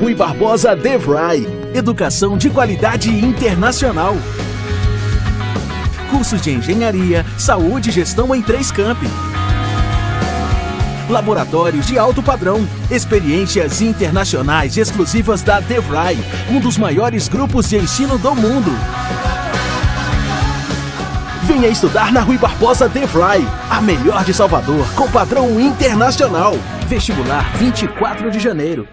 Rui Barbosa DeVry. Educação de qualidade internacional. Cursos de engenharia, saúde e gestão em 3 campi. Laboratórios de alto padrão. Experiências internacionais exclusivas da DeVry, um dos maiores grupos de ensino do mundo. Venha estudar na Rui Barbosa DeVry, a melhor de Salvador, com padrão internacional. Vestibular 24 de janeiro.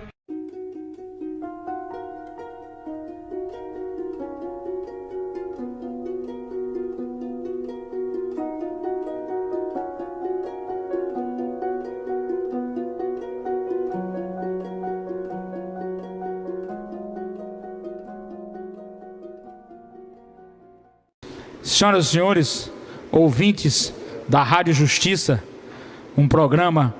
Senhoras e senhores, ouvintes da Rádio Justiça, um programa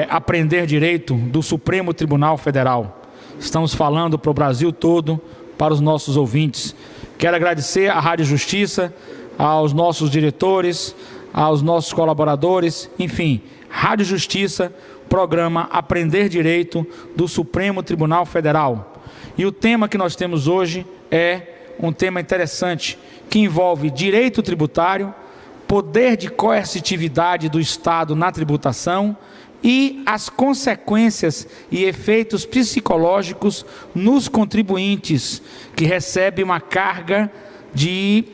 Aprender Direito do Supremo Tribunal Federal. Estamos falando para o Brasil todo, para os nossos ouvintes. Quero agradecer à Rádio Justiça, aos nossos diretores, aos nossos colaboradores, enfim, Rádio Justiça, programa Aprender Direito do Supremo Tribunal Federal. E o tema que nós temos hoje é um tema interessante, que envolve direito tributário, poder de coercitividade do Estado na tributação e as consequências e efeitos psicológicos nos contribuintes, que recebem uma carga de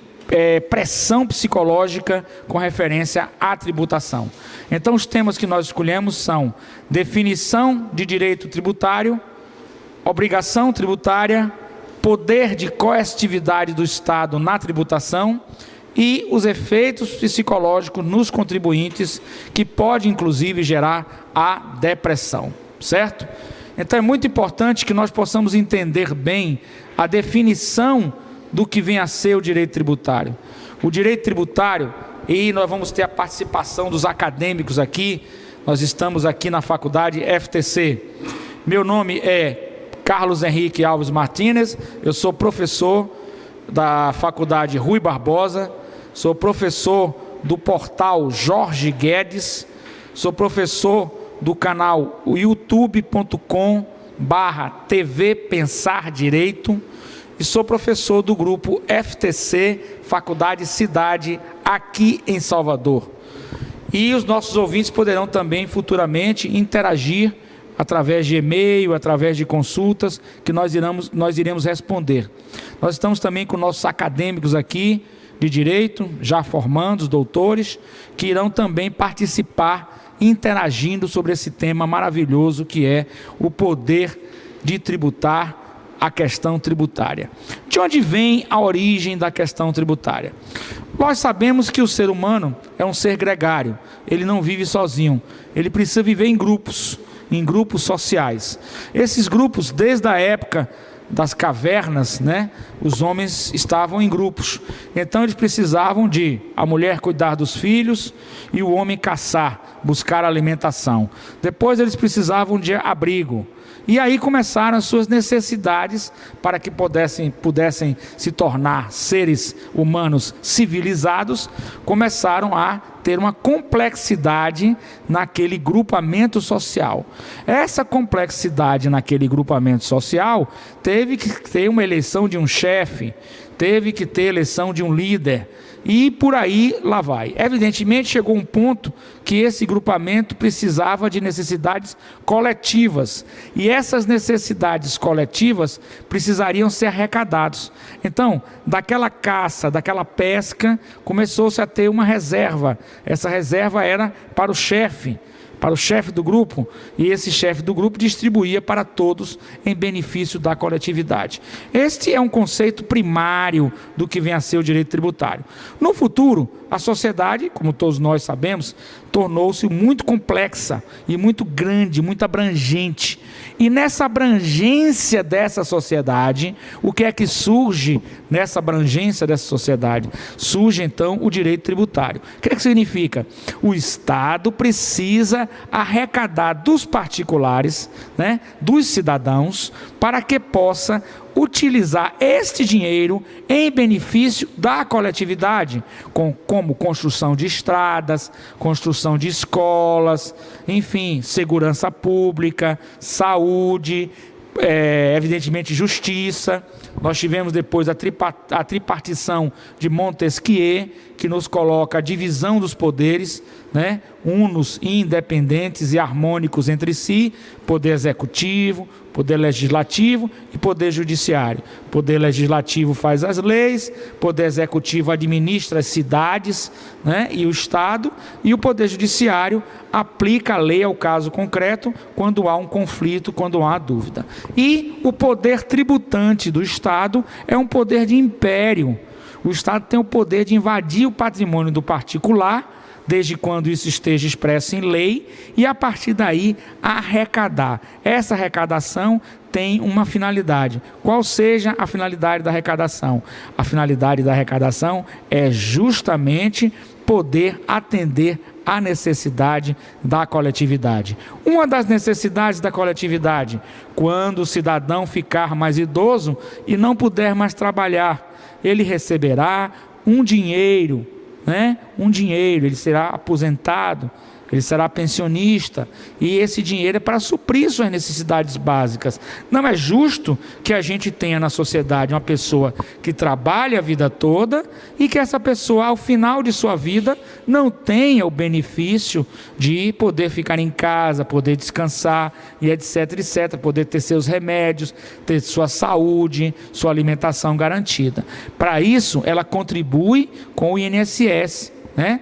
pressão psicológica com referência à tributação. Então, os temas que nós escolhemos são definição de direito tributário, obrigação tributária, poder de coercitividade do Estado na tributação e os efeitos psicológicos nos contribuintes, que pode inclusive gerar a depressão, certo? Então é muito importante que nós possamos entender bem a definição do que vem a ser o direito tributário. O direito tributário, e nós vamos ter a participação dos acadêmicos aqui, nós estamos aqui na faculdade FTC. Meu nome é Carlos Henrique Alves Martínez, eu sou professor da Faculdade Rui Barbosa, sou professor do portal Jorge Guedes, sou professor do canal youtube.com/TV Pensar Direito e sou professor do grupo FTC Faculdade Cidade aqui em Salvador. E os nossos ouvintes poderão também futuramente interagir através de e-mail, através de consultas, que nós iremos responder. Nós estamos também com nossos acadêmicos aqui de direito, já formandos, doutores, que irão também participar, interagindo sobre esse tema maravilhoso que é o poder de tributar, a questão tributária. De onde vem a origem da questão tributária? Nós sabemos que o ser humano é um ser gregário, ele não vive sozinho, ele precisa viver em grupos sociais. Esses grupos, desde a época das cavernas, os homens estavam em grupos. Então eles precisavam de a mulher cuidar dos filhos e o homem caçar, buscar alimentação. Depois eles precisavam de abrigo. E aí começaram as suas necessidades para que pudessem se tornar seres humanos civilizados, começaram a ter uma complexidade naquele grupamento social. Essa complexidade naquele grupamento social teve que ter uma eleição de um chefe, teve que ter eleição de um líder, e por aí lá vai. Evidentemente chegou um ponto que esse grupamento precisava de necessidades coletivas, e essas necessidades coletivas precisariam ser arrecadadas. Então, daquela caça, daquela pesca, começou-se a ter uma reserva. Essa reserva era para o chefe do grupo, e esse chefe do grupo distribuía para todos em benefício da coletividade. Este é um conceito primário do que vem a ser o direito tributário. No futuro, a sociedade, como todos nós sabemos, tornou-se muito complexa e muito grande, muito abrangente. E nessa abrangência dessa sociedade, o que é que surge nessa abrangência dessa sociedade? Surge então o direito tributário. O que é que significa? O Estado precisa arrecadar dos particulares, dos cidadãos, para que possa utilizar este dinheiro em benefício da coletividade, como construção de estradas, construção de escolas, enfim, segurança pública, saúde, evidentemente, justiça. Nós tivemos depois a tripartição de Montesquieu, que nos coloca a divisão dos poderes, né? Unos independentes e harmônicos entre si: poder executivo, poder legislativo e poder judiciário. Poder legislativo faz as leis, poder executivo administra as cidades, né? E o Estado, e o poder judiciário aplica a lei ao caso concreto quando há um conflito, quando há dúvida. E o poder tributante do Estado é um poder de império. O Estado tem o poder de invadir o patrimônio do particular, desde quando isso esteja expresso em lei, e a partir daí arrecadar. Essa arrecadação tem uma finalidade. Qual seja a finalidade da arrecadação? A finalidade da arrecadação é justamente poder atender à necessidade da coletividade. Uma das necessidades da coletividade: quando o cidadão ficar mais idoso e não puder mais trabalhar, ele receberá um dinheiro, né? Ele será aposentado, ele será pensionista, e esse dinheiro é para suprir suas necessidades básicas. Não é justo que a gente tenha na sociedade uma pessoa que trabalha a vida toda e que essa pessoa, ao final de sua vida, não tenha o benefício de poder ficar em casa, poder descansar e etc, etc, poder ter seus remédios, ter sua saúde, sua alimentação garantida. Para isso, ela contribui com o INSS, né?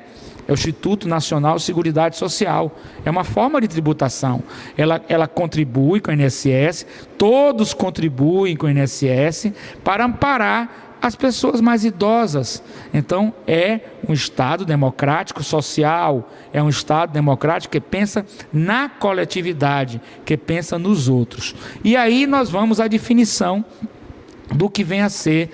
É o Instituto Nacional de Seguridade Social. É uma forma de tributação. Ela contribui com o INSS, todos contribuem com o INSS para amparar as pessoas mais idosas. Então, é um Estado democrático social, é um Estado democrático que pensa na coletividade, que pensa nos outros. E aí nós vamos à definição do que vem a ser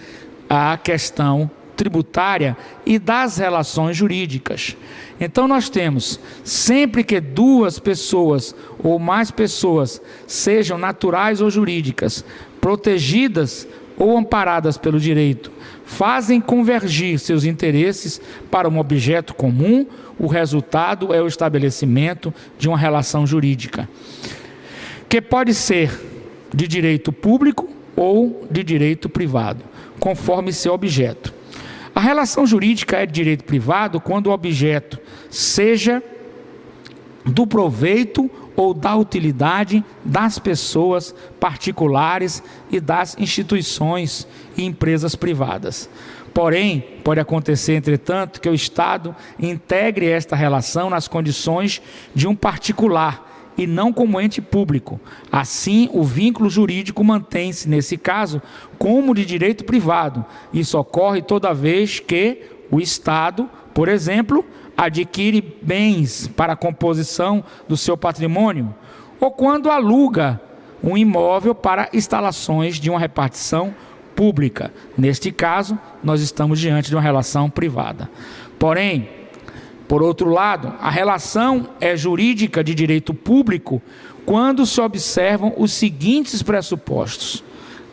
a questão tributária e das relações jurídicas. Então nós temos: sempre que duas pessoas ou mais pessoas, sejam naturais ou jurídicas, protegidas ou amparadas pelo direito, fazem convergir seus interesses para um objeto comum, o resultado é o estabelecimento de uma relação jurídica, que pode ser de direito público ou de direito privado, conforme seu objeto. A relação jurídica é de direito privado quando o objeto seja do proveito ou da utilidade das pessoas particulares e das instituições e empresas privadas. Porém, pode acontecer, entretanto, que o Estado integre esta relação nas condições de um particular e não como ente público. Assim, o vínculo jurídico mantém-se, nesse caso, como de direito privado. Isso ocorre toda vez que o Estado, por exemplo, adquire bens para a composição do seu patrimônio, ou quando aluga um imóvel para instalações de uma repartição pública. Neste caso, nós estamos diante de uma relação privada. Porém, por outro lado, a relação é jurídica de direito público quando se observam os seguintes pressupostos.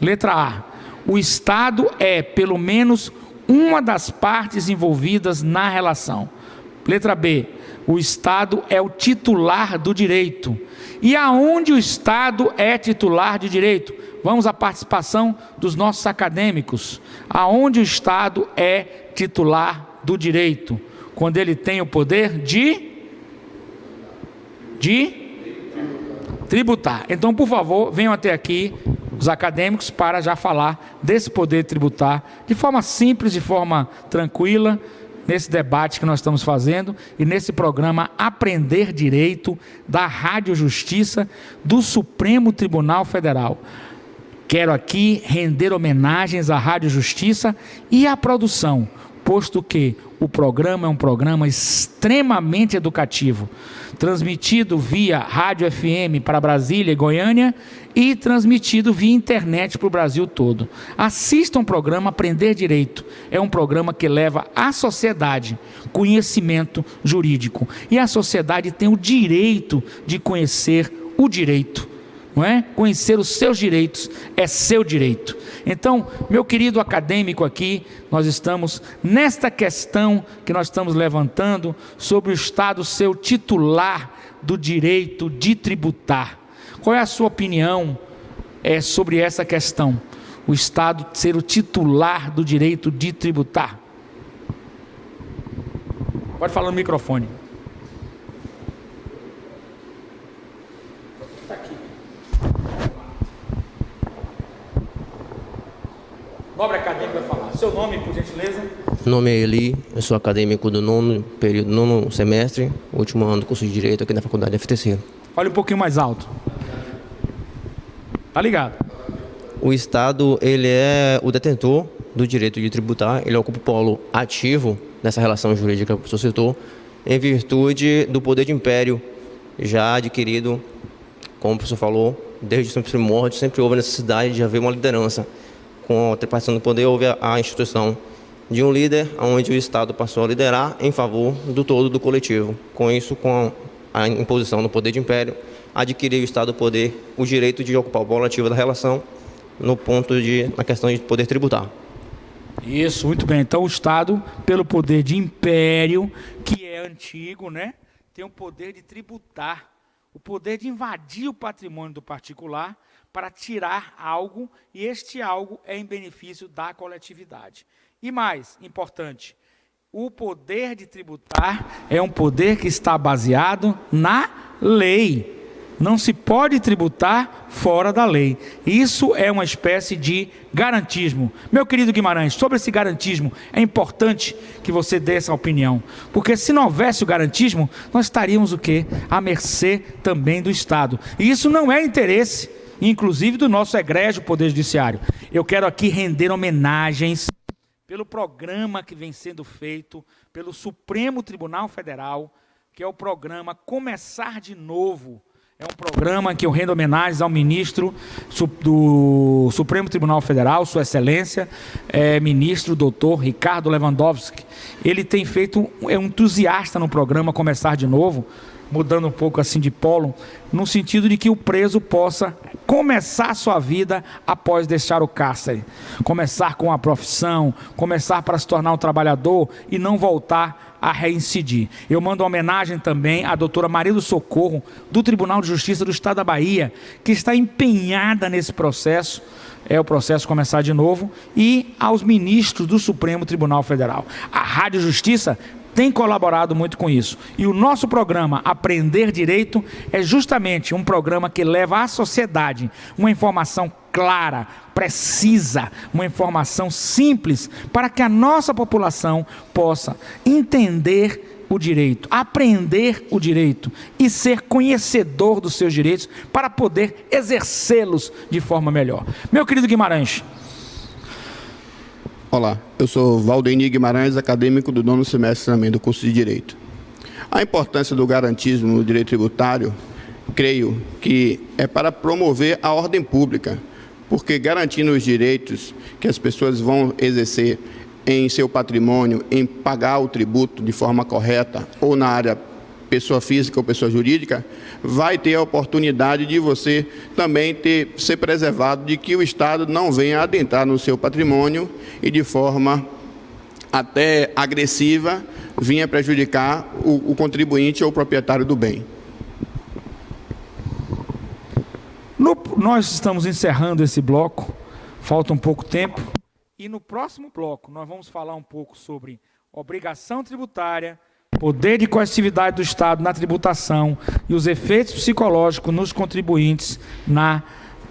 Letra A: o Estado é, pelo menos, uma das partes envolvidas na relação. Letra B: o Estado é o titular do direito. E aonde o Estado é titular de direito? Vamos à participação dos nossos acadêmicos. Aonde o Estado é titular do direito? Quando ele tem o poder de tributar. Então, por favor, venham até aqui os acadêmicos para já falar desse poder tributar de forma simples, de forma tranquila, nesse debate que nós estamos fazendo e nesse programa Aprender Direito da Rádio Justiça do Supremo Tribunal Federal. Quero aqui render homenagens à Rádio Justiça e à produção, posto que o programa é um programa extremamente educativo, transmitido via rádio FM para Brasília e Goiânia e transmitido via internet para o Brasil todo. Assistam o programa Aprender Direito. É um programa que leva à sociedade conhecimento jurídico. E a sociedade tem o direito de conhecer o direito. Não é? Conhecer os seus direitos é seu direito. Então, meu querido acadêmico aqui, nós estamos nesta questão que nós estamos levantando sobre o Estado ser o titular do direito de tributar. Qual é a sua opinião é sobre essa questão. O Estado ser o titular do direito de tributar. Pode falar no microfone. Está aqui. Nobre acadêmico vai falar. Seu nome, por gentileza? Meu nome é Eli, eu sou acadêmico do nono semestre, último ano do curso de Direito aqui na Faculdade FTC. Olha um pouquinho mais alto. Tá ligado? O Estado, ele é o detentor do direito de tributar, ele ocupa o polo ativo dessa relação jurídica que o professor citou, em virtude do poder de império já adquirido, como o professor falou, desde os primórdios, sempre houve a necessidade de haver uma liderança. Com a tripartição do poder, houve a instituição de um líder, onde o Estado passou a liderar em favor do todo do coletivo. Com isso, com a imposição do poder de império, adquiriu o Estado o direito de ocupar o polo ativo da relação, na questão de poder tributar. Isso, muito bem. Então o Estado, pelo poder de império, que é antigo, né, tem o poder de tributar, o poder de invadir o patrimônio do particular para tirar algo, e este algo é em benefício da coletividade. E mais importante, o poder de tributar é um poder que está baseado na lei. Não se pode tributar fora da lei. Isso é uma espécie de garantismo. Meu querido Guimarães, sobre esse garantismo, é importante que você dê essa opinião. Porque se não houvesse o garantismo, nós estaríamos o quê? À mercê também do Estado. E isso não é interesse, inclusive do nosso egrégio Poder Judiciário. Eu quero aqui render homenagens pelo programa que vem sendo feito pelo Supremo Tribunal Federal, que é o programa Começar de Novo. É um programa que eu rendo homenagens ao ministro do Supremo Tribunal Federal, Sua Excelência, ministro doutor Ricardo Lewandowski. Ele tem feito, é um entusiasta no programa Começar de Novo, mudando um pouco assim de polo, no sentido de que o preso possa começar sua vida após deixar o cárcere. Começar com a profissão, começar para se tornar um trabalhador e não voltar a reincidir. Eu mando uma homenagem também à doutora Maria do Socorro, do Tribunal de Justiça do Estado da Bahia, que está empenhada nesse processo, é o processo Começar de Novo, e aos ministros do Supremo Tribunal Federal. A Rádio Justiça tem colaborado muito com isso. E o nosso programa Aprender Direito é justamente um programa que leva à sociedade uma informação clara, precisa, uma informação simples, para que a nossa população possa entender o direito, aprender o direito e ser conhecedor dos seus direitos para poder exercê-los de forma melhor. Meu querido Guimarães. Olá, eu sou Valdenir Guimarães, acadêmico do nono semestre também do curso de Direito. A importância do garantismo no direito tributário, creio que é para promover a ordem pública, porque garantindo os direitos que as pessoas vão exercer em seu patrimônio, em pagar o tributo de forma correta, ou na área pessoa física ou pessoa jurídica, vai ter a oportunidade de você também ser preservado de que o Estado não venha adentrar no seu patrimônio e de forma até agressiva vinha prejudicar o contribuinte ou o proprietário do bem. Nós estamos encerrando esse bloco, falta um pouco tempo, e no próximo bloco nós vamos falar um pouco sobre obrigação tributária, poder de coercitividade do Estado na tributação e os efeitos psicológicos nos contribuintes,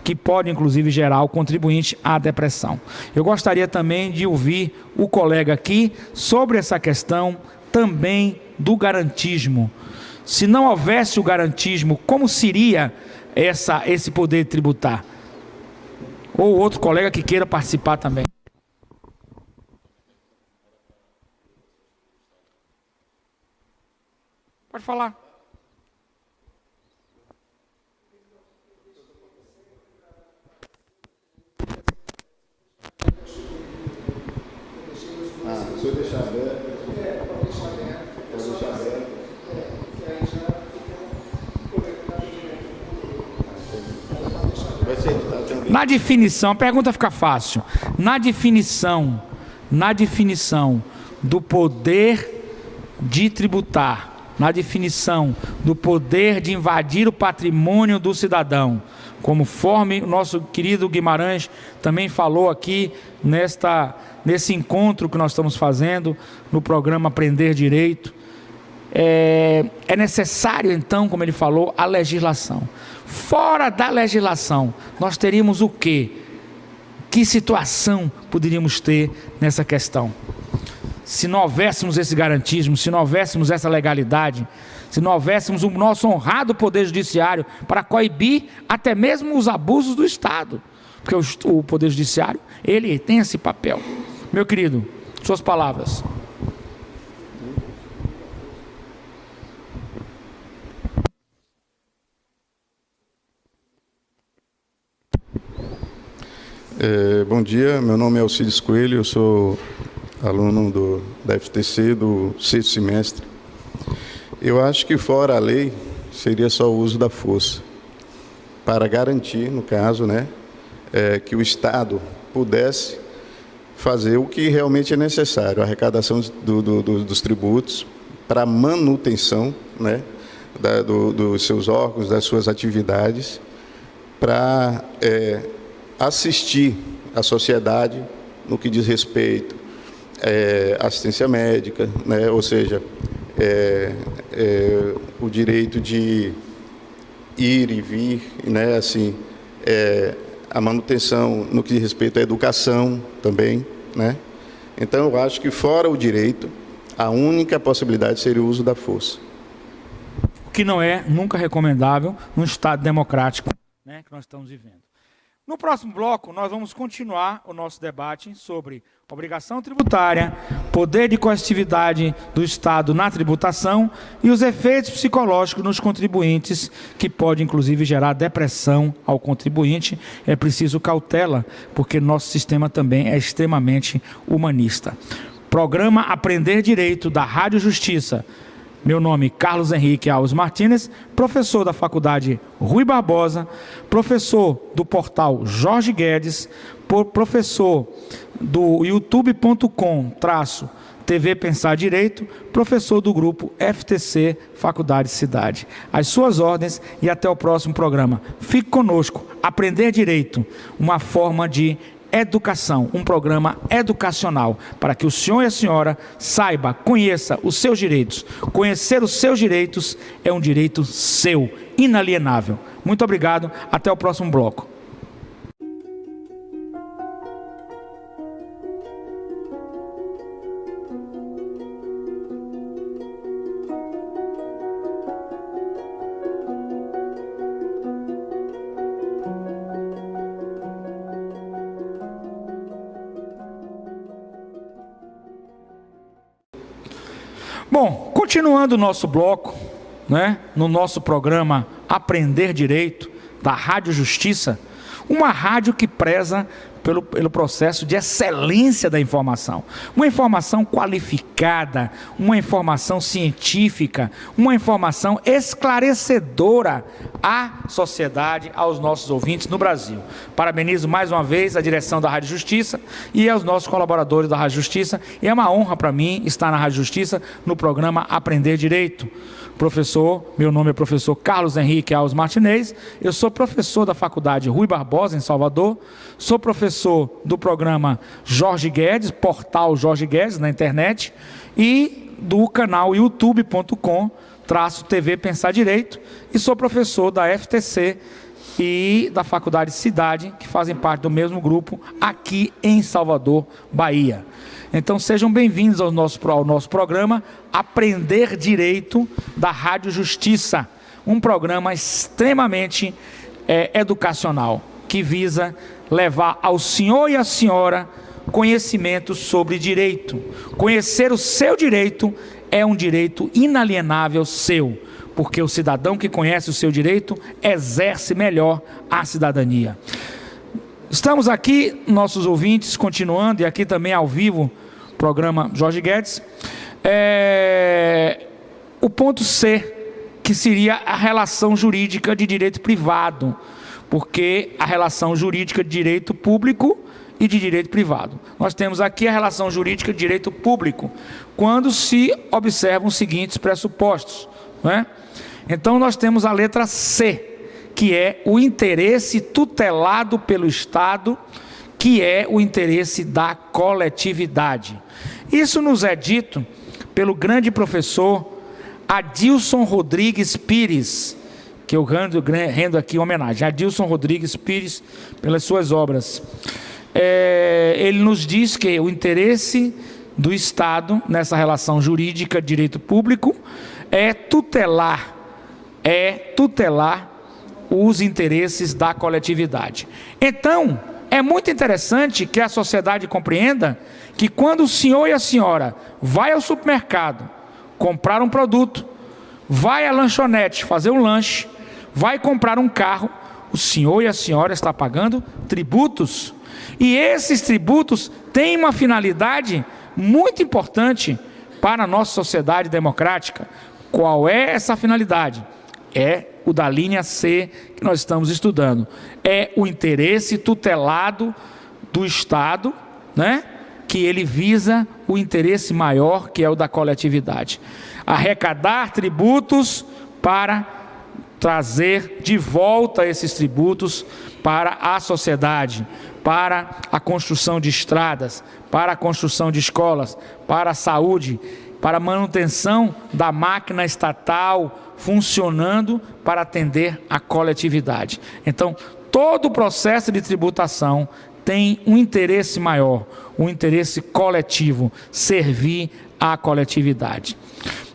que pode inclusive gerar o contribuinte à depressão. Eu gostaria também de ouvir o colega aqui sobre essa questão também do garantismo. Se não houvesse o garantismo, como seria esse poder de tributar? Ou outro colega que queira participar também. Pode falar. Se eu deixar aberto, Na definição, a pergunta fica fácil. Na definição do poder de tributar, na definição do poder de invadir o patrimônio do cidadão, conforme o nosso querido Guimarães também falou aqui nesse encontro que nós estamos fazendo no programa Aprender Direito. É necessário, então, como ele falou, a legislação. Fora da legislação, nós teríamos o quê? Que situação poderíamos ter nessa questão? Se não houvéssemos esse garantismo, se não houvéssemos essa legalidade, se não houvéssemos o nosso honrado Poder Judiciário para coibir até mesmo os abusos do Estado. Porque o Poder Judiciário, ele tem esse papel. Meu querido, suas palavras. Bom dia, meu nome é Alcides Coelho, eu sou aluno da FTC do 6º semestre. Eu acho que fora a lei seria só o uso da força, para garantir, no caso, que o Estado pudesse fazer o que realmente é necessário, a arrecadação dos tributos para a manutenção dos seus órgãos, das suas atividades, para assistir a sociedade no que diz respeito à assistência médica, ou seja, o direito de ir e vir, a manutenção no que diz respeito à educação também, Então, eu acho que fora o direito, a única possibilidade seria o uso da força. O que não é nunca recomendável num Estado democrático, que nós estamos vivendo. No próximo bloco, nós vamos continuar o nosso debate sobre obrigação tributária, poder de coercitividade do Estado na tributação e os efeitos psicológicos nos contribuintes, que pode, inclusive, gerar depressão ao contribuinte. É preciso cautela, porque nosso sistema também é extremamente humanista. Programa Aprender Direito, da Rádio Justiça. Meu nome é Carlos Henrique Alves Martínez, professor da Faculdade Rui Barbosa, professor do portal Jorge Guedes, professor do youtube.com/TV Pensar Direito, professor do grupo FTC Faculdade Cidade. Às suas ordens e até o próximo programa. Fique conosco. Aprender Direito, uma forma de educação, um programa educacional, para que o senhor e a senhora saiba, conheça os seus direitos. Conhecer os seus direitos é um direito seu, inalienável. Muito obrigado, até o próximo bloco. Bom, continuando o nosso bloco, no nosso programa Aprender Direito, da Rádio Justiça, uma rádio que preza pelo processo de excelência da informação. Uma informação qualificada, uma informação científica, uma informação esclarecedora à sociedade, aos nossos ouvintes no Brasil. Parabenizo mais uma vez a direção da Rádio Justiça e aos nossos colaboradores da Rádio Justiça. E é uma honra para mim estar na Rádio Justiça no programa Aprender Direito. Meu nome é professor Carlos Henrique Alves Martinez, eu sou professor da Faculdade Rui Barbosa, em Salvador, sou professor do programa Jorge Guedes, portal Jorge Guedes na internet, e do canal youtube.com/TV Pensar Direito, e sou professor da FTC e da Faculdade Cidade, que fazem parte do mesmo grupo, aqui em Salvador, Bahia. Então sejam bem-vindos ao nosso programa Aprender Direito, da Rádio Justiça, um programa extremamente educacional, que visa levar ao senhor e à senhora conhecimento sobre direito. Conhecer o seu direito é um direito inalienável seu, porque o cidadão que conhece o seu direito exerce melhor a cidadania. Estamos aqui, nossos ouvintes, continuando, e aqui também ao vivo, programa Jorge Guedes. O ponto C, que seria a relação jurídica de direito privado, porque a relação jurídica de direito público e de direito privado. Nós temos aqui a relação jurídica de direito público, quando se observam os seguintes pressupostos, Então nós temos a letra C, que é o interesse tutelado pelo Estado, que é o interesse da coletividade. Isso nos é dito pelo grande professor Adilson Rodrigues Pires, que eu rendo aqui homenagem, Adilson Rodrigues Pires, pelas suas obras. Ele nos diz que o interesse do Estado, nessa relação jurídica de direito público, é tutelar os interesses da coletividade. Então, é muito interessante que a sociedade compreenda que quando o senhor e a senhora vai ao supermercado comprar um produto, vai à lanchonete fazer um lanche, vai comprar um carro, o senhor e a senhora está pagando tributos. E esses tributos têm uma finalidade muito importante para a nossa sociedade democrática. Qual é essa finalidade? É o da linha C que nós estamos estudando. É o interesse tutelado do Estado, né? Que ele visa o interesse maior, que é o da coletividade. Arrecadar tributos para trazer de volta esses tributos para a sociedade, para a construção de estradas, para a construção de escolas, para a saúde, para a manutenção da máquina estatal funcionando para atender a coletividade. Então, todo o processo de tributação tem um interesse maior, um interesse coletivo, servir à coletividade.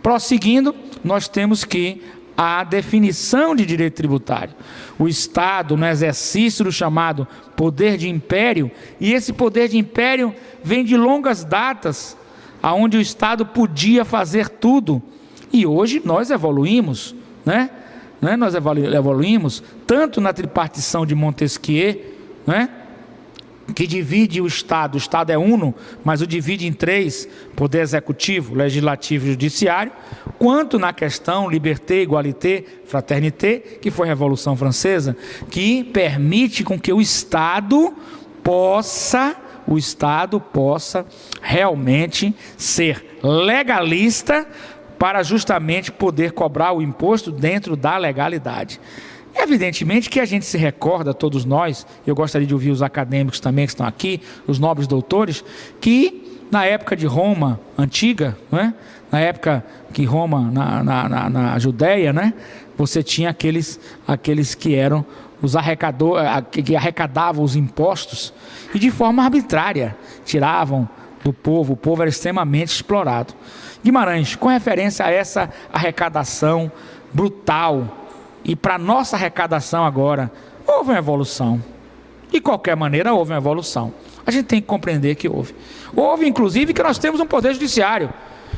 Prosseguindo, nós temos que a definição de direito tributário. O Estado, no exercício do chamado poder de império, e esse poder de império vem de longas datas, onde o Estado podia fazer tudo, e hoje nós evoluímos, né? Nós evoluímos tanto na tripartição de Montesquieu, né? Que divide o Estado é uno, mas o divide em três, poder executivo, legislativo e judiciário, quanto na questão liberté, égalité, fraternité, que foi a Revolução Francesa, que permite com que o Estado possa realmente ser legalista para justamente poder cobrar o imposto dentro da legalidade. Evidentemente que a gente se recorda, todos nós, eu gostaria de ouvir os acadêmicos também que estão aqui, os nobres doutores, que na época de Roma antiga, né, na época que Roma, na Judéia, né, você tinha aqueles que eram os que arrecadavam os impostos e de forma arbitrária tiravam do povo, o povo era extremamente explorado. Guimarães, com referência a essa arrecadação brutal, e para a nossa arrecadação agora, houve uma evolução. De qualquer maneira, houve uma evolução. A gente tem que compreender que houve. Houve, inclusive, que nós temos um poder judiciário,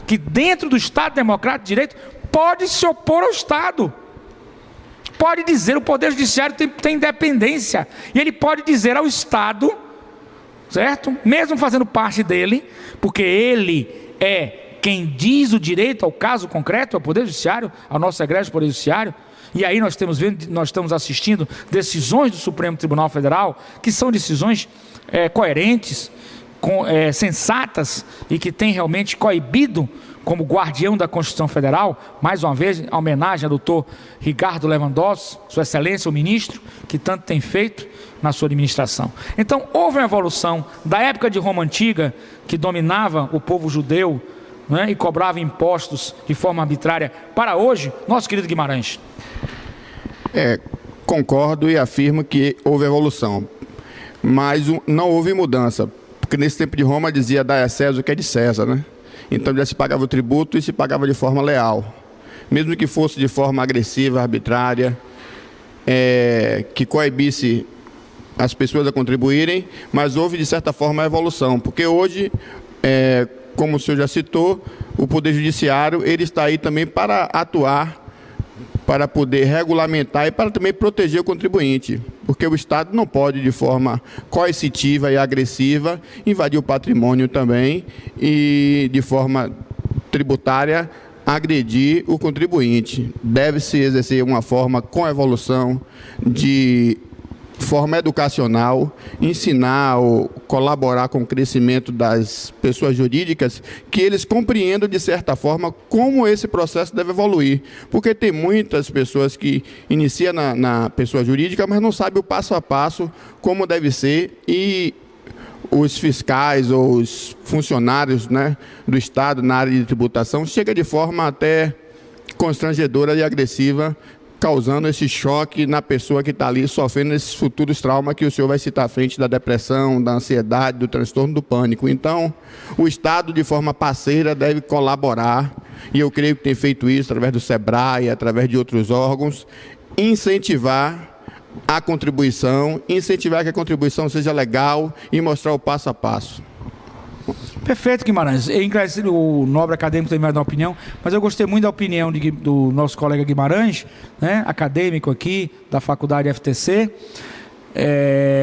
que dentro do Estado Democrático de Direito, pode se opor ao Estado. Pode dizer, o poder judiciário tem independência. E ele pode dizer ao Estado, certo? Mesmo fazendo parte dele, porque ele é quem diz o direito ao caso concreto, ao poder judiciário, ao nosso egrégio poder judiciário. E aí nós estamos assistindo decisões do Supremo Tribunal Federal, que são decisões coerentes, sensatas, e que têm realmente coibido, como guardião da Constituição Federal, mais uma vez, a homenagem ao doutor Ricardo Lewandowski, Sua Excelência, o ministro, que tanto tem feito na sua administração. Então, houve uma evolução da época de Roma Antiga, que dominava o povo judeu, né, e cobrava impostos de forma arbitrária, para hoje, nosso querido Guimarães. Concordo e afirmo que houve evolução, mas não houve mudança, porque nesse tempo de Roma dizia dar a César o que é de César, né? Então já se pagava o tributo e se pagava de forma leal, mesmo que fosse de forma agressiva, arbitrária, que coibisse as pessoas a contribuírem, mas houve de certa forma a evolução, porque hoje, como o senhor já citou, o Poder Judiciário ele está aí também para atuar, para poder regulamentar e para também proteger o contribuinte, porque o Estado não pode, de forma coercitiva e agressiva, invadir o patrimônio também e, de forma tributária, agredir o contribuinte. Deve-se exercer uma forma com evolução de forma educacional, ensinar ou colaborar com o crescimento das pessoas jurídicas, que eles compreendam, de certa forma, como esse processo deve evoluir. Porque tem muitas pessoas que iniciam na pessoa jurídica, mas não sabem o passo a passo, como deve ser, e os fiscais ou os funcionários, né, do Estado na área de tributação chega de forma até constrangedora e agressiva, causando esse choque na pessoa que está ali sofrendo esses futuros traumas que o senhor vai citar à frente da depressão, da ansiedade, do transtorno do pânico. Então, o Estado, de forma parceira, deve colaborar, e eu creio que tem feito isso através do SEBRAE, através de outros órgãos, incentivar a contribuição, incentivar que a contribuição seja legal e mostrar o passo a passo. Perfeito, Guimarães. O nobre acadêmico tem mais uma opinião, mas eu gostei muito da opinião do nosso colega Guimarães, né, acadêmico aqui da Faculdade FTC,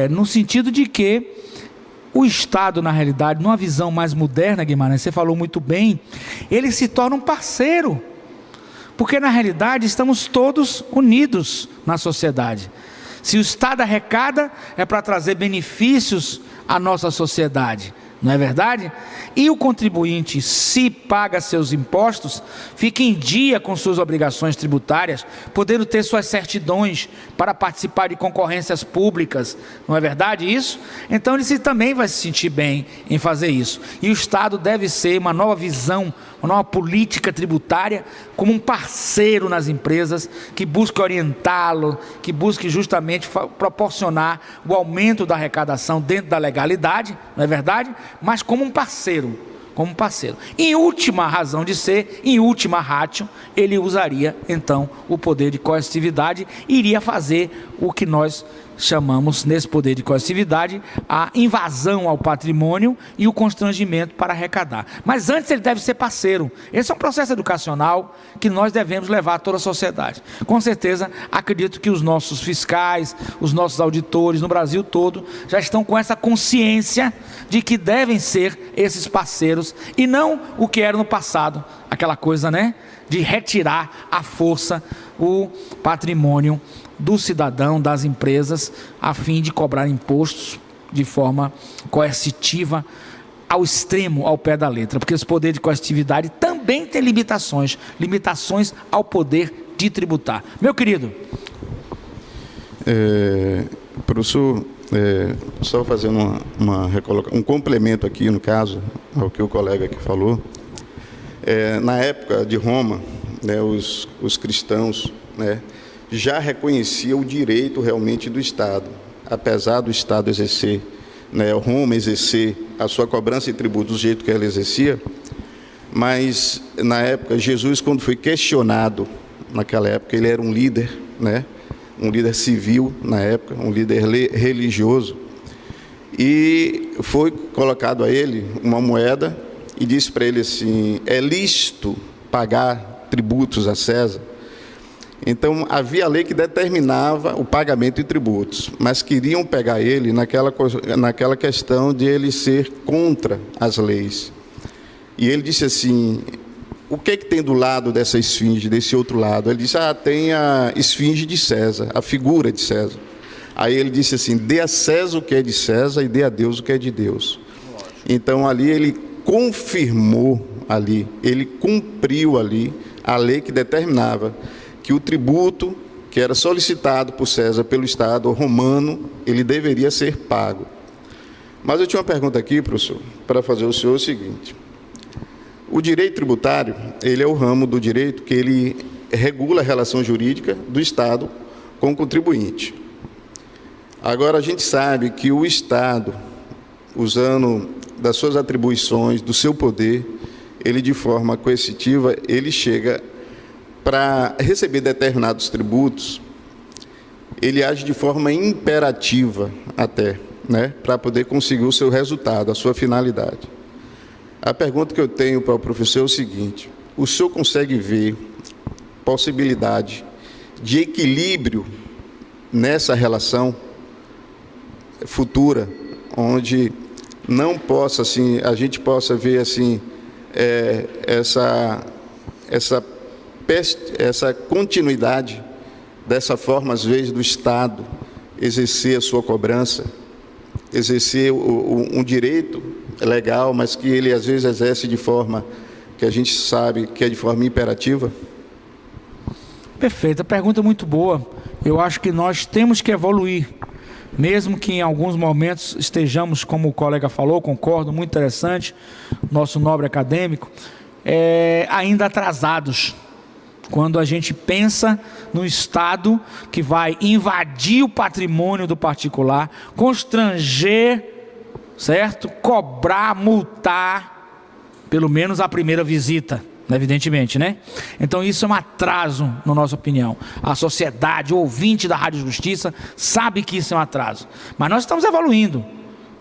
no sentido de que o Estado, na realidade, numa visão mais moderna, Guimarães, você falou muito bem, ele se torna um parceiro, porque na realidade estamos todos unidos na sociedade. Se o Estado arrecada, é para trazer benefícios à nossa sociedade, não é verdade? E o contribuinte, se paga seus impostos, fica em dia com suas obrigações tributárias, podendo ter suas certidões para participar de concorrências públicas, não é verdade isso? Então ele também vai se sentir bem em fazer isso. E o Estado deve ser uma nova visão, uma nova política tributária, como um parceiro nas empresas, que busque orientá-lo, que busque justamente proporcionar o aumento da arrecadação dentro da legalidade, não é verdade? Mas como um parceiro. Em última razão de ser, em última ratio, ele usaria então o poder de coercitividade e iria fazer o que nós chamamos nesse poder de coercitividade a invasão ao patrimônio e o constrangimento para arrecadar. Mas antes ele deve ser parceiro. Esse é um processo educacional que nós devemos levar a toda a sociedade. Com certeza, acredito que os nossos fiscais, os nossos auditores no Brasil todo já estão com essa consciência de que devem ser esses parceiros e não o que era no passado, aquela coisa, né, de retirar à força o patrimônio do cidadão, das empresas, a fim de cobrar impostos de forma coercitiva, ao extremo, ao pé da letra, porque esse poder de coercitividade também tem limitações ao poder de tributar. Meu querido. Professor, só fazendo um complemento aqui, no caso, ao que o colega aqui falou. Na época de Roma, né, os cristãos, né, já reconhecia o direito realmente do Estado, apesar do Estado exercer, né, Roma exercer a sua cobrança de tributo do jeito que ela exercia, mas na época, Jesus, quando foi questionado, naquela época, ele era um líder, né, um líder civil na época, um líder religioso, e foi colocado a ele uma moeda e disse para ele assim: é lícito pagar tributos a César? Então, havia a lei que determinava o pagamento de tributos, mas queriam pegar ele naquela questão de ele ser contra as leis. E ele disse assim: o que é que tem do lado dessa esfinge, desse outro lado? Ele disse: tem a esfinge de César, a figura de César. Aí ele disse assim: dê a César o que é de César e dê a Deus o que é de Deus. Então, ali ele confirmou, ele cumpriu ali a lei que determinava que o tributo que era solicitado por César pelo Estado romano, ele deveria ser pago. Mas eu tinha uma pergunta aqui, professor, para fazer ao senhor o seguinte: o direito tributário, ele é o ramo do direito que ele regula a relação jurídica do Estado com o contribuinte. Agora, a gente sabe que o Estado, usando das suas atribuições, do seu poder, ele de forma coercitiva, ele chega para receber determinados tributos, ele age de forma imperativa até, né, para poder conseguir o seu resultado, a sua finalidade. A pergunta que eu tenho para o professor é o seguinte: o senhor consegue ver possibilidade de equilíbrio nessa relação futura, onde não possa, assim, a gente possa ver assim, essa continuidade dessa forma, às vezes, do Estado exercer a sua cobrança, exercer um direito legal, mas que ele às vezes exerce de forma que a gente sabe que é de forma imperativa? Perfeito, a pergunta é muito boa. Eu acho que nós temos que evoluir, mesmo que em alguns momentos estejamos, como o colega falou, concordo, muito interessante, nosso nobre acadêmico, ainda atrasados. Quando a gente pensa no Estado que vai invadir o patrimônio do particular, constranger, certo? Cobrar, multar, pelo menos a primeira visita, evidentemente, né? Então isso é um atraso, na nossa opinião. A sociedade, o ouvinte da Rádio Justiça, sabe que isso é um atraso. Mas nós estamos evoluindo.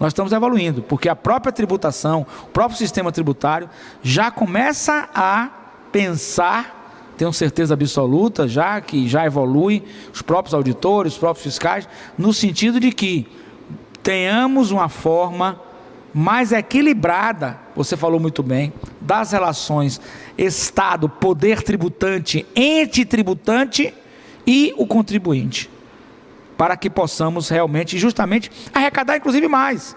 Nós estamos evoluindo, porque a própria tributação, o próprio sistema tributário, já começa a pensar, tenho certeza absoluta, já que já evolui, os próprios auditores, os próprios fiscais, no sentido de que tenhamos uma forma mais equilibrada, você falou muito bem, das relações Estado, poder tributante, ente tributante e o contribuinte, para que possamos realmente, justamente, arrecadar inclusive mais,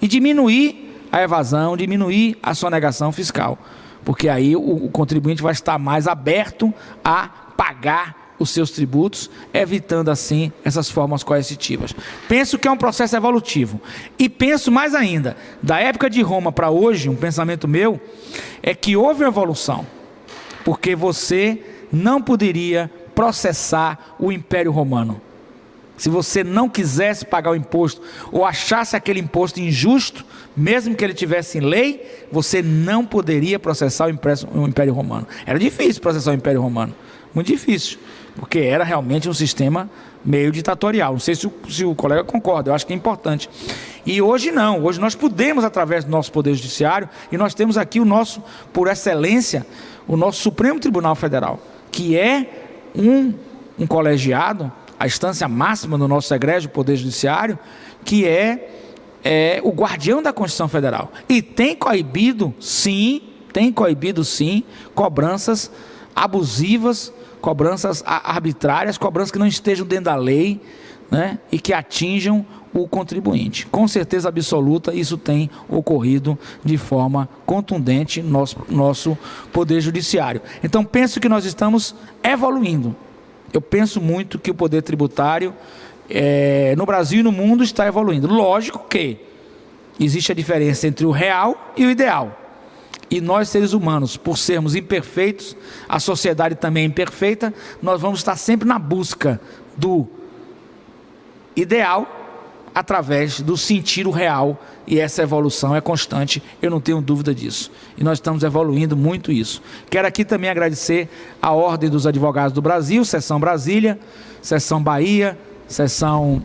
e diminuir a evasão, diminuir a sonegação fiscal, porque aí o contribuinte vai estar mais aberto a pagar os seus tributos, evitando assim essas formas coercitivas. Penso que é um processo evolutivo, e penso mais ainda, da época de Roma para hoje, um pensamento meu, é que houve uma evolução, porque você não poderia processar o Império Romano. Se você não quisesse pagar o imposto, ou achasse aquele imposto injusto, mesmo que ele tivesse em lei, você não poderia processar o Império Romano. Era difícil processar o Império Romano, muito difícil, porque era realmente um sistema meio ditatorial. Não sei se o colega concorda, eu acho que é importante. E hoje não, hoje nós podemos, através do nosso Poder Judiciário, e nós temos aqui o nosso, por excelência, o nosso Supremo Tribunal Federal, que é um colegiado, a instância máxima do nosso egrégio Poder Judiciário, que é o guardião da Constituição Federal. E tem coibido sim, cobranças abusivas, cobranças arbitrárias, cobranças que não estejam dentro da lei, né, e que atinjam o contribuinte. Com certeza absoluta, isso tem ocorrido de forma contundente no nosso Poder Judiciário. Então, penso que nós estamos evoluindo. Eu penso muito que o poder tributário no Brasil e no mundo está evoluindo. Lógico que existe a diferença entre o real e o ideal. E nós, seres humanos, por sermos imperfeitos, a sociedade também é imperfeita, nós vamos estar sempre na busca do ideal através do sentir o real, e essa evolução é constante, eu não tenho dúvida disso. E nós estamos evoluindo muito isso. Quero aqui também agradecer a Ordem dos Advogados do Brasil, Seção Brasília, Seção Bahia, Seção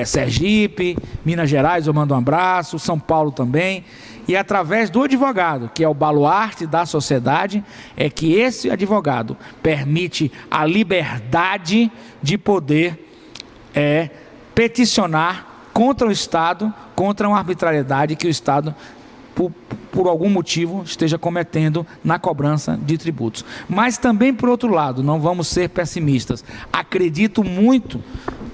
Sergipe, Minas Gerais, eu mando um abraço, São Paulo também. E através do advogado, que é o baluarte da sociedade, é que esse advogado permite a liberdade de poder peticionar contra o Estado, contra uma arbitrariedade que o Estado, por algum motivo, esteja cometendo na cobrança de tributos. Mas também, por outro lado, não vamos ser pessimistas. Acredito muito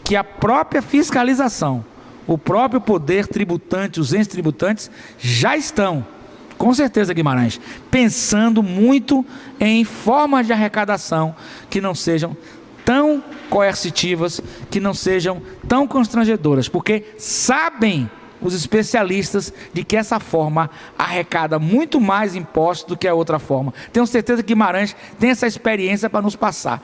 que a própria fiscalização, o próprio poder tributante, os entes tributantes, já estão, com certeza, Guimarães, pensando muito em formas de arrecadação que não sejam tão coercitivas, que não sejam tão constrangedoras, porque sabem os especialistas de que essa forma arrecada muito mais impostos do que a outra forma. Tenho certeza que Guimarães tem essa experiência para nos passar.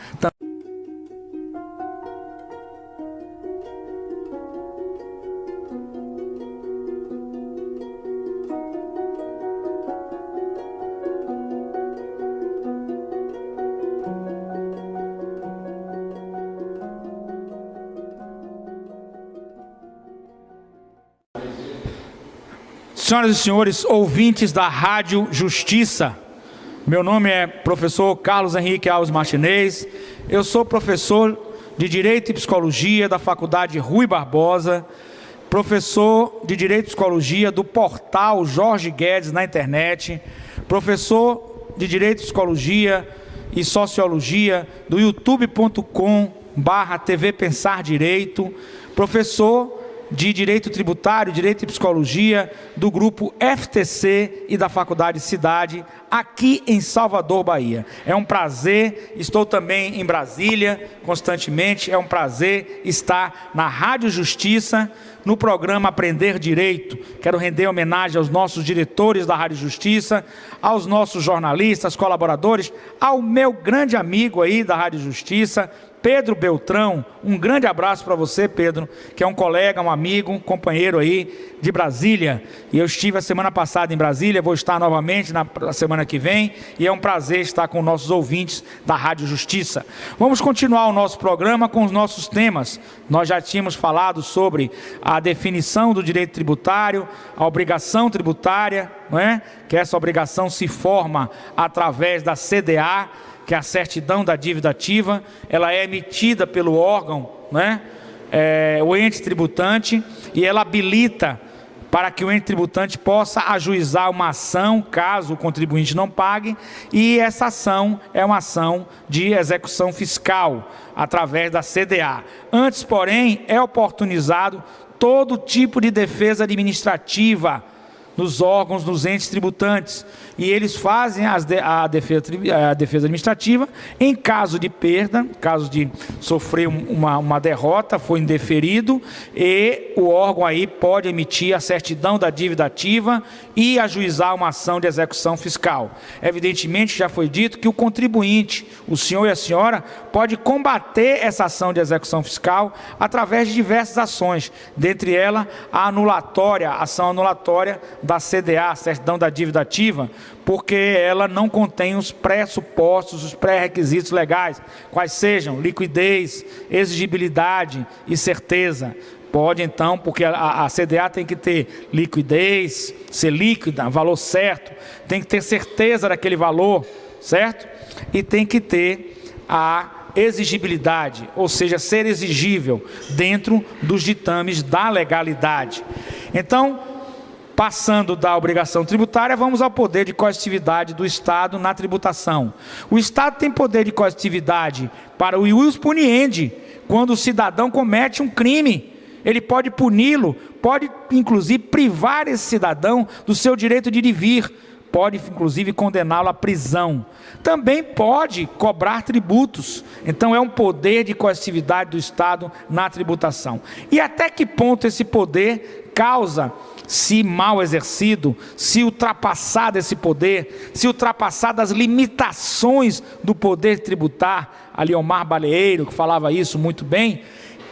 Senhoras e senhores, ouvintes da Rádio Justiça, meu nome é professor Carlos Henrique Alves Martinez, eu sou professor de Direito e Psicologia da Faculdade Rui Barbosa, professor de Direito e Psicologia do portal Jorge Guedes na internet, professor de Direito e Psicologia e Sociologia do youtube.com youtube.com/TV Pensar Direito, professor de Direito Tributário, Direito e Psicologia, do grupo FTC e da Faculdade Cidade, aqui em Salvador, Bahia. É um prazer, estou também em Brasília, constantemente, é um prazer estar na Rádio Justiça, no programa Aprender Direito. Quero render homenagem aos nossos diretores da Rádio Justiça, aos nossos jornalistas, colaboradores, ao meu grande amigo aí da Rádio Justiça, Pedro Beltrão. Um grande abraço para você, Pedro, que é um colega, um amigo, um companheiro aí de Brasília. E eu estive a semana passada em Brasília, vou estar novamente na semana que vem, e é um prazer estar com nossos ouvintes da Rádio Justiça. Vamos continuar o nosso programa com os nossos temas. Nós já tínhamos falado sobre a definição do direito tributário, a obrigação tributária, não é? Que essa obrigação se forma através da CDA, que é a certidão da dívida ativa. Ela é emitida pelo órgão, né? O ente tributante, e ela habilita para que o ente tributante possa ajuizar uma ação, caso o contribuinte não pague, e essa ação é uma ação de execução fiscal, através da CDA. Antes, porém, é oportunizado todo tipo de defesa administrativa nos órgãos, nos entes tributantes, e eles fazem a defesa administrativa em caso de perda, caso de sofrer uma derrota, foi indeferido, e o órgão aí pode emitir a certidão da dívida ativa e ajuizar uma ação de execução fiscal. Evidentemente, já foi dito que o contribuinte, o senhor e a senhora, pode combater essa ação de execução fiscal através de diversas ações, dentre elas a ação anulatória da CDA, certidão da dívida ativa, porque ela não contém os pressupostos, os pré-requisitos legais, quais sejam liquidez, exigibilidade e certeza. Pode então, porque a CDA tem que ter liquidez, ser líquida, valor certo, tem que ter certeza daquele valor, certo? E tem que ter a exigibilidade, ou seja, ser exigível dentro dos ditames da legalidade. Então, passando da obrigação tributária, vamos ao poder de coercitividade do Estado na tributação. O Estado tem poder de coercitividade para o ius puniendi, quando o cidadão comete um crime. Ele pode puni-lo, pode inclusive privar esse cidadão do seu direito de ir e vir, pode inclusive condená-lo à prisão. Também pode cobrar tributos. Então é um poder de coercitividade do Estado na tributação. E até que ponto esse poder causa, se mal exercido, se ultrapassado esse poder, se ultrapassado as limitações do poder tributar, ali Omar Baleeiro, que falava isso muito bem,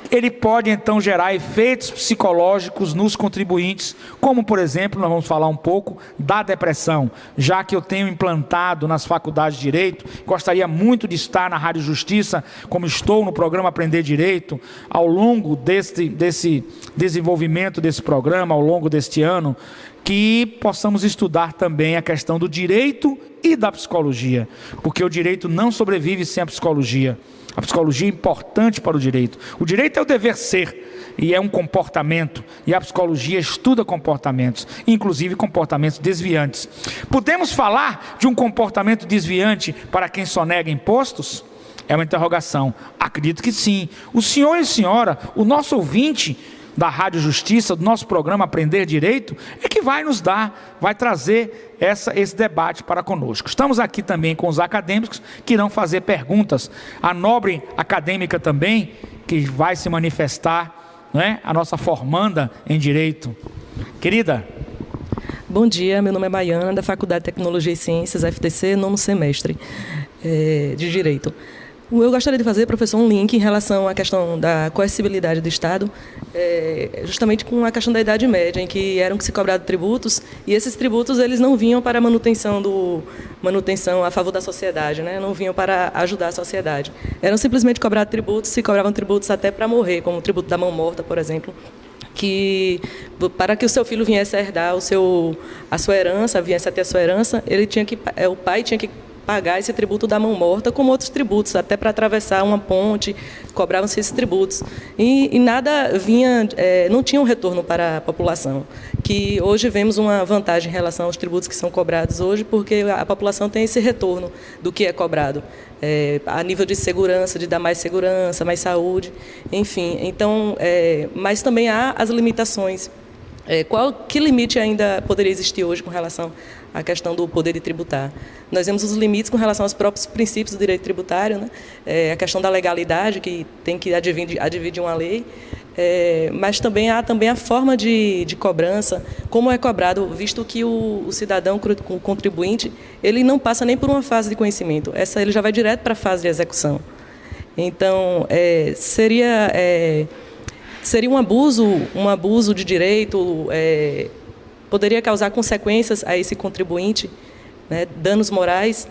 ele pode então gerar efeitos psicológicos nos contribuintes, como por exemplo, nós vamos falar um pouco da depressão, já que eu tenho implantado nas faculdades de Direito, gostaria muito de estar na Rádio Justiça, como estou no programa Aprender Direito, ao longo desse desenvolvimento desse programa, ao longo deste ano, que possamos estudar também a questão do direito e da psicologia, porque o direito não sobrevive sem a psicologia. A psicologia é importante para o direito. O direito é o dever ser, e é um comportamento, e a psicologia estuda comportamentos, inclusive comportamentos desviantes. Podemos falar de um comportamento desviante para quem sonega impostos? É uma interrogação. Acredito que sim. O senhor e a senhora, o nosso ouvinte da Rádio Justiça, do nosso programa Aprender Direito, é que vai nos dar, vai trazer esse debate para conosco. Estamos aqui também com os acadêmicos que irão fazer perguntas. A nobre acadêmica também, que vai se manifestar, né? A nossa formanda em Direito. Querida. Bom dia, meu nome é Baiana, da Faculdade de Tecnologia e Ciências, FTC, 9º semestre de Direito. Eu gostaria de fazer, professor, um link em relação à questão da coercibilidade do Estado, justamente com a questão da Idade Média, em que eram que se cobrados tributos, e esses tributos eles não vinham para manutenção a favor da sociedade, né? Não vinham para ajudar a sociedade. Eram simplesmente cobrados tributos, se cobravam tributos até para morrer, como o tributo da mão morta, por exemplo, que para que o seu filho viesse a herdar a sua herança, viesse a ter a sua herança, o pai tinha que pagar esse tributo da mão morta, como outros tributos, até para atravessar uma ponte, cobravam-se esses tributos. E nada vinha, não tinha um retorno para a população, que hoje vemos uma vantagem em relação aos tributos que são cobrados hoje, porque a população tem esse retorno do que é cobrado, a nível de segurança, de dar mais segurança, mais saúde, enfim. Então, mas também há as limitações. Que limite ainda poderia existir hoje com relação à questão do poder de tributar? Nós vemos os limites com relação aos próprios princípios do direito tributário, né? A questão da legalidade, que tem que advir de uma lei, mas também há a forma de cobrança, como é cobrado, visto que o cidadão, o contribuinte, ele não passa nem por uma fase de conhecimento, ele já vai direto para a fase de execução. Então, seria um abuso de direito, poderia causar consequências a esse contribuinte, né, danos morais.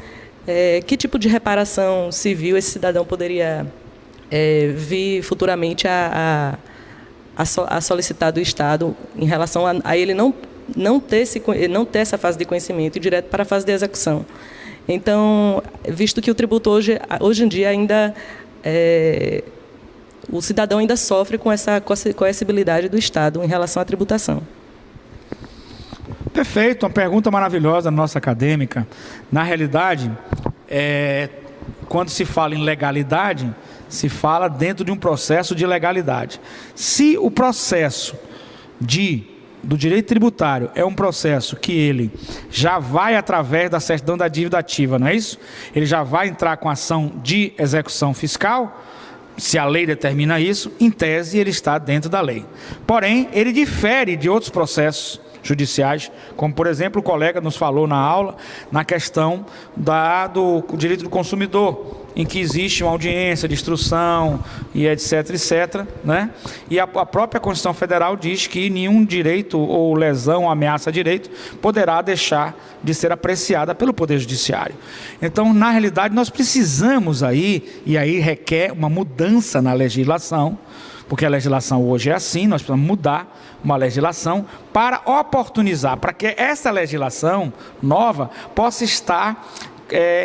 Que tipo de reparação civil esse cidadão poderia vir futuramente a solicitar do Estado em relação a ele não ter essa fase de conhecimento e direto para a fase de execução? Então, visto que o tributo hoje em dia ainda o cidadão ainda sofre com essa coercibilidade do Estado em relação à tributação. Perfeito, uma pergunta maravilhosa nossa acadêmica. Na realidade, quando se fala em legalidade, se fala dentro de um processo de legalidade. Se o processo do direito tributário é um processo que ele já vai através da certidão da dívida ativa, não é isso? Ele já vai entrar com ação de execução fiscal. Se a lei determina isso, em tese ele está dentro da lei. Porém, ele difere de outros processos judiciais, como por exemplo o colega nos falou na aula, na questão do direito do consumidor, em que existe uma audiência de instrução e etc, né? E a própria Constituição Federal diz que nenhum direito ou lesão ou ameaça a direito poderá deixar de ser apreciada pelo Poder Judiciário. Então, na realidade, nós precisamos e aí requer uma mudança na legislação, porque a legislação hoje é assim, nós precisamos mudar uma legislação para oportunizar, para que essa legislação nova possa estar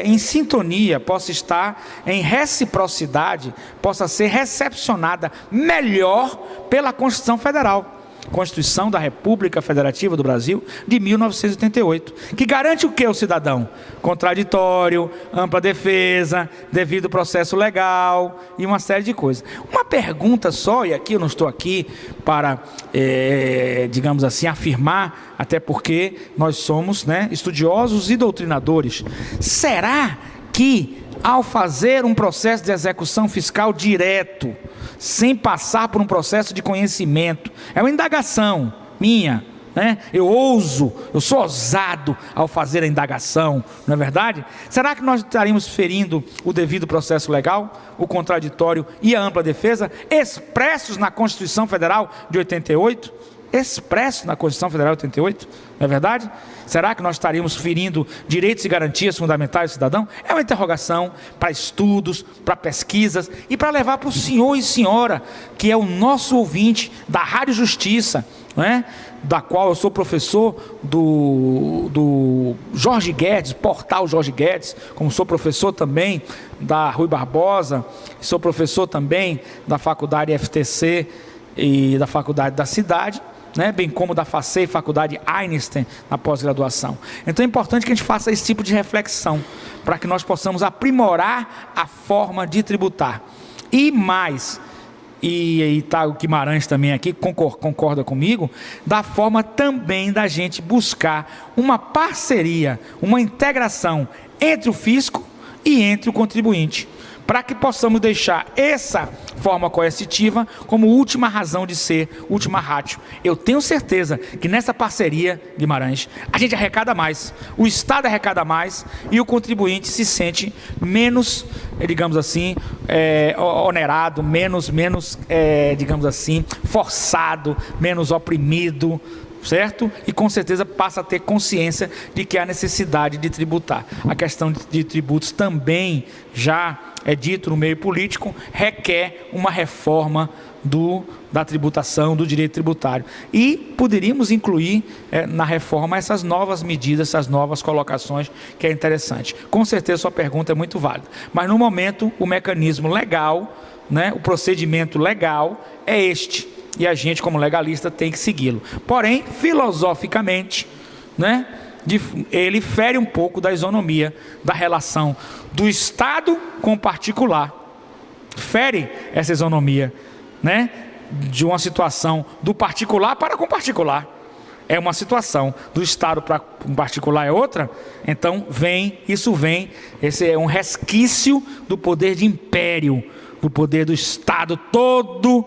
em sintonia, possa estar em reciprocidade, possa ser recepcionada melhor pela Constituição Federal. Constituição da República Federativa do Brasil de 1988, que garante o que ao cidadão? Contraditório, ampla defesa, devido processo legal e uma série de coisas. Uma pergunta só, e aqui eu não estou aqui para, digamos assim, afirmar, até porque nós somos, né, estudiosos e doutrinadores. Será que ao fazer um processo de execução fiscal direto, sem passar por um processo de conhecimento, é uma indagação minha, né? Eu sou ousado ao fazer a indagação, não é verdade? Será que nós estaríamos ferindo o devido processo legal, o contraditório e a ampla defesa, expressos na Constituição Federal de 88? Expresso na Constituição Federal de 88, não é verdade? Será que nós estaríamos ferindo direitos e garantias fundamentais do cidadão? É uma interrogação para estudos, para pesquisas e para levar para o senhor e senhora, que é o nosso ouvinte da Rádio Justiça, não é? Da qual eu sou professor do Jorge Guedes, portal Jorge Guedes, como sou professor também da Rui Barbosa, sou professor também da Faculdade FTC e da Faculdade da Cidade, né, bem como da FACEI, Faculdade Einstein, na pós-graduação. Então é importante que a gente faça esse tipo de reflexão, para que nós possamos aprimorar a forma de tributar. E mais, e está o Guimarães também aqui, concorda comigo, da forma também da gente buscar uma parceria, uma integração entre o fisco e entre o contribuinte, para que possamos deixar essa forma coercitiva como última razão de ser, última ratio. Eu tenho certeza que nessa parceria, Guimarães, a gente arrecada mais, o Estado arrecada mais e o contribuinte se sente menos, digamos assim, onerado, menos, digamos assim, forçado, menos oprimido, certo? E com certeza passa a ter consciência de que há necessidade de tributar. A questão de tributos também já é dito no meio político, requer uma reforma da tributação, do direito tributário. E poderíamos incluir na reforma essas novas medidas, essas novas colocações, que é interessante. Com certeza sua pergunta é muito válida. Mas no momento, o mecanismo legal, né, o procedimento legal é este. E a gente, como legalista, tem que segui-lo. Porém, filosoficamente, né, ele fere um pouco da isonomia da relação do Estado com o particular. Fere essa isonomia, né, de uma situação do particular para com o particular. É uma situação do Estado para com o particular é outra. Então esse é um resquício do poder de império, do poder do Estado todo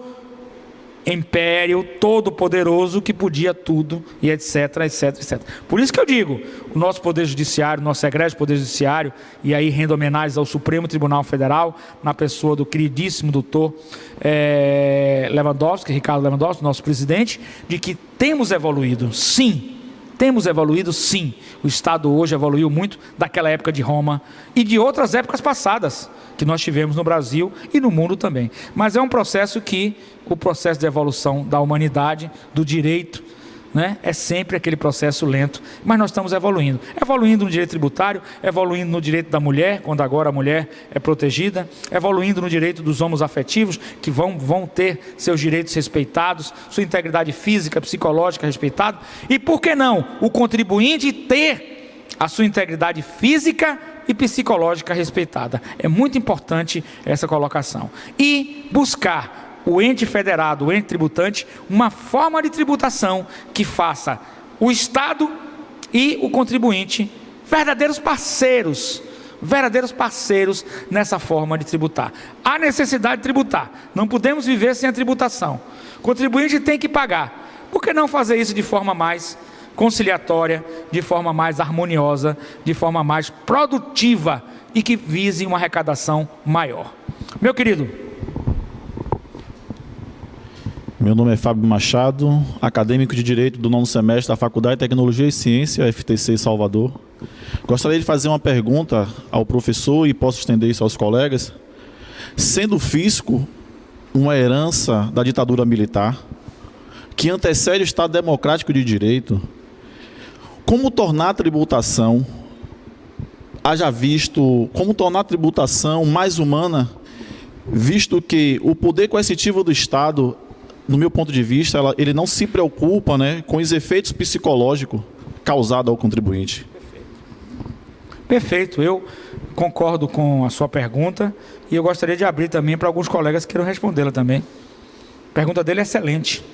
império, todo poderoso, que podia tudo, e etc, etc, etc. Por isso que eu digo, o nosso Poder Judiciário, o nosso egrégio Poder Judiciário, e aí rendo homenagens ao Supremo Tribunal Federal, na pessoa do queridíssimo doutor Lewandowski, Ricardo Lewandowski, nosso presidente, de que temos evoluído, sim. Temos evoluído, sim. O Estado hoje evoluiu muito daquela época de Roma e de outras épocas passadas que nós tivemos no Brasil e no mundo também. Mas é um processo o processo de evolução da humanidade, do direito, né, é sempre aquele processo lento, mas nós estamos evoluindo. Evoluindo no direito tributário, evoluindo no direito da mulher, quando agora a mulher é protegida, evoluindo no direito dos homoafetivos, que vão ter seus direitos respeitados, sua integridade física, psicológica respeitada, e por que não o contribuinte ter a sua integridade física e psicológica respeitada. É muito importante essa colocação. E buscar o ente federado, o ente tributante, uma forma de tributação que faça o Estado e o contribuinte verdadeiros parceiros nessa forma de tributar. Há necessidade de tributar, não podemos viver sem a tributação. O contribuinte tem que pagar. Por que não fazer isso de forma mais conciliatória, de forma mais harmoniosa, de forma mais produtiva e que vise uma arrecadação maior? Meu querido. Meu nome é Fábio Machado, acadêmico de Direito do 9º semestre da Faculdade de Tecnologia e Ciência, FTC Salvador. Gostaria de fazer uma pergunta ao professor e posso estender isso aos colegas. Sendo o fisco uma herança da ditadura militar, que antecede o Estado democrático de direito, como tornar a tributação, como tornar a tributação mais humana, visto que o poder coercitivo do Estado, no meu ponto de vista, ele não se preocupa, né, com os efeitos psicológicos causados ao contribuinte. Perfeito, eu concordo com a sua pergunta e eu gostaria de abrir também para alguns colegas que queiram respondê-la também. A pergunta dele é excelente,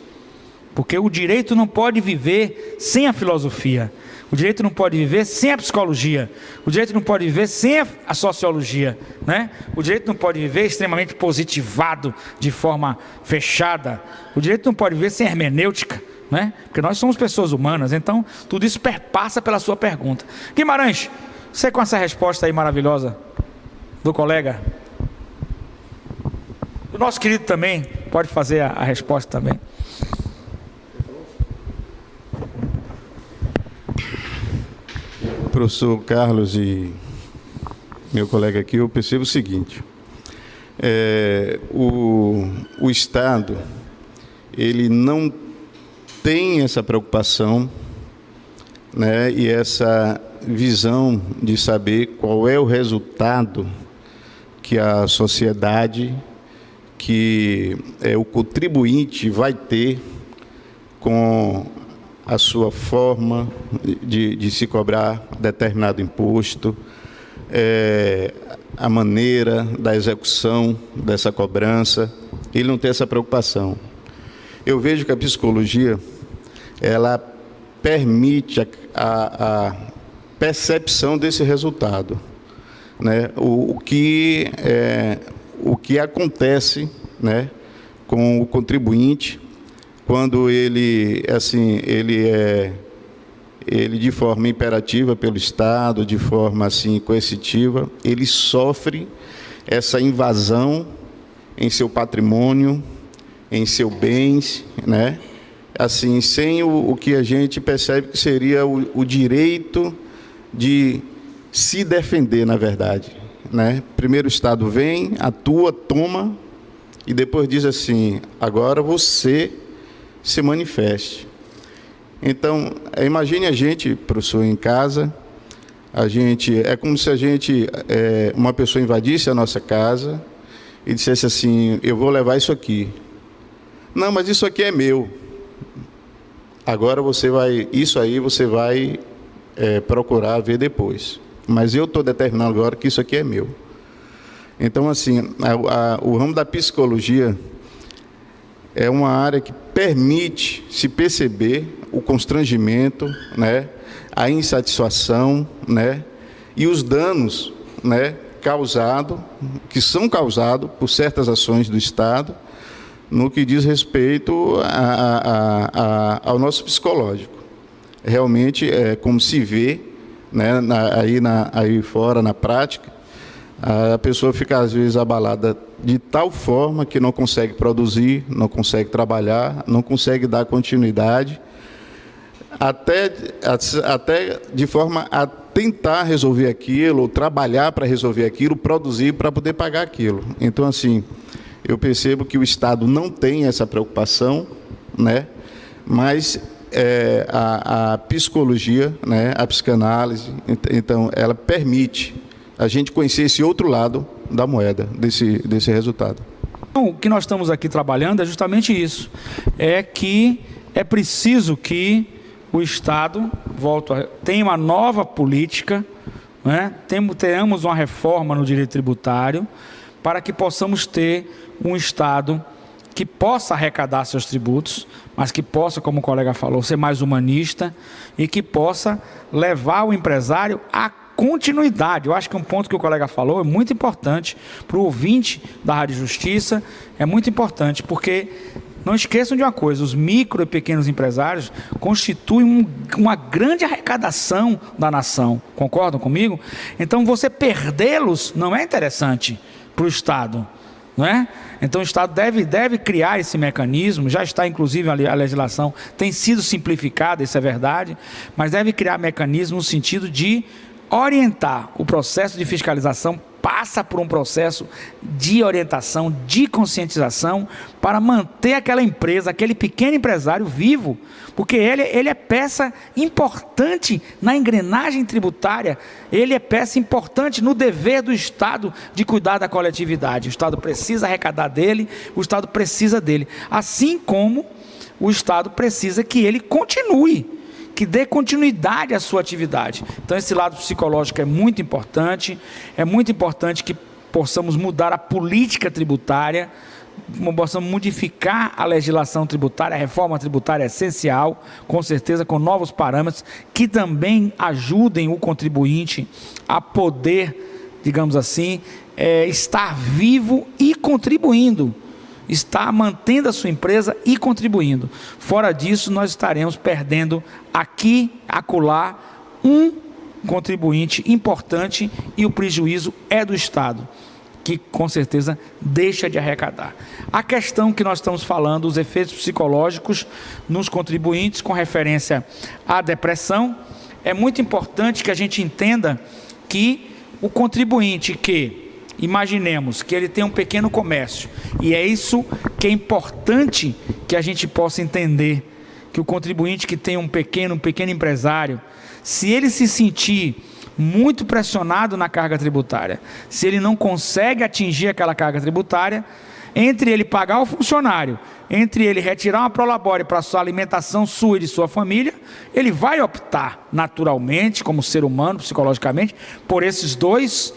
porque o direito não pode viver sem a filosofia, o direito não pode viver sem a psicologia, o direito não pode viver sem a sociologia, né? O direito não pode viver extremamente positivado, de forma fechada, o direito não pode viver sem hermenêutica, né? Porque nós somos pessoas humanas, então tudo isso perpassa pela sua pergunta. Guimarães, você com essa resposta aí maravilhosa do colega, o nosso querido também pode fazer a resposta também. Professor Carlos e meu colega aqui, eu percebo o seguinte, o Estado, ele não tem essa preocupação, né, e essa visão de saber qual é o resultado que a sociedade, que o contribuinte vai ter com a sua forma de se cobrar determinado imposto, a maneira da execução dessa cobrança, ele não tem essa preocupação. Eu vejo que a psicologia, ela permite a percepção desse resultado, né? O que acontece, né, com o contribuinte quando ele de forma imperativa pelo Estado, de forma assim coercitiva, ele sofre essa invasão em seu patrimônio, em seus bens, né? assim, sem o que a gente percebe que seria o direito de se defender, na verdade, né? Primeiro o Estado vem, atua, toma, e depois diz assim, agora você se manifeste. Então, imagine a gente, professor, em casa, é como se uma pessoa invadisse a nossa casa e dissesse assim, eu vou levar isso aqui. Não, mas isso aqui é meu. Agora isso aí você vai procurar ver depois. Mas eu estou determinando agora que isso aqui é meu. Então, assim, o ramo da psicologia é uma área que permite se perceber o constrangimento, né, a insatisfação, né, e os danos, né, que são causados por certas ações do Estado, no que diz respeito ao nosso psicológico. Realmente, como se vê, né, aí fora, na prática, a pessoa fica, às vezes, abalada de tal forma que não consegue produzir, não consegue trabalhar, não consegue dar continuidade, até de forma a tentar resolver aquilo, trabalhar para resolver aquilo, produzir para poder pagar aquilo. Então, assim, eu percebo que o Estado não tem essa preocupação, né? Mas a psicologia, né, a psicanálise, então, ela permite a gente conhecer esse outro lado da moeda, desse resultado. Então, o que nós estamos aqui trabalhando é justamente isso, é que é preciso que o Estado tenha uma nova política, né? Tenhamos uma reforma no direito tributário, para que possamos ter um Estado que possa arrecadar seus tributos, mas que possa, como o colega falou, ser mais humanista e que possa levar o empresário a continuidade. Eu acho que um ponto que o colega falou é muito importante para o ouvinte da Rádio Justiça, é muito importante, porque não esqueçam de uma coisa, os micro e pequenos empresários constituem uma grande arrecadação da nação, concordam comigo? Então, você perdê-los não é interessante para o Estado, não é? Então, o Estado deve criar esse mecanismo, já está, inclusive, a legislação tem sido simplificada, isso é verdade, mas deve criar mecanismo no sentido de orientar. O processo de fiscalização passa por um processo de orientação, de conscientização, para manter aquela empresa, aquele pequeno empresário vivo, porque ele é peça importante na engrenagem tributária, ele é peça importante no dever do Estado de cuidar da coletividade. O Estado precisa arrecadar dele, o Estado precisa dele, assim como o Estado precisa que ele continue, que dê continuidade à sua atividade. Então, esse lado psicológico é muito importante que possamos mudar a política tributária, possamos modificar a legislação tributária, a reforma tributária é essencial, com certeza, com novos parâmetros, que também ajudem o contribuinte a poder, digamos assim, estar vivo e contribuindo, está mantendo a sua empresa e contribuindo. Fora disso, nós estaremos perdendo aqui, acolá, um contribuinte importante, e o prejuízo é do Estado, que com certeza deixa de arrecadar. A questão que nós estamos falando, os efeitos psicológicos nos contribuintes com referência à depressão, é muito importante que a gente entenda que o contribuinte imaginemos que ele tem um pequeno comércio, e é isso que é importante que a gente possa entender, que o contribuinte que tem um pequeno empresário, se ele se sentir muito pressionado na carga tributária, se ele não consegue atingir aquela carga tributária, entre ele pagar o funcionário, entre ele retirar uma prolabore para a sua alimentação sua e de sua família, ele vai optar naturalmente, como ser humano, psicologicamente, por esses dois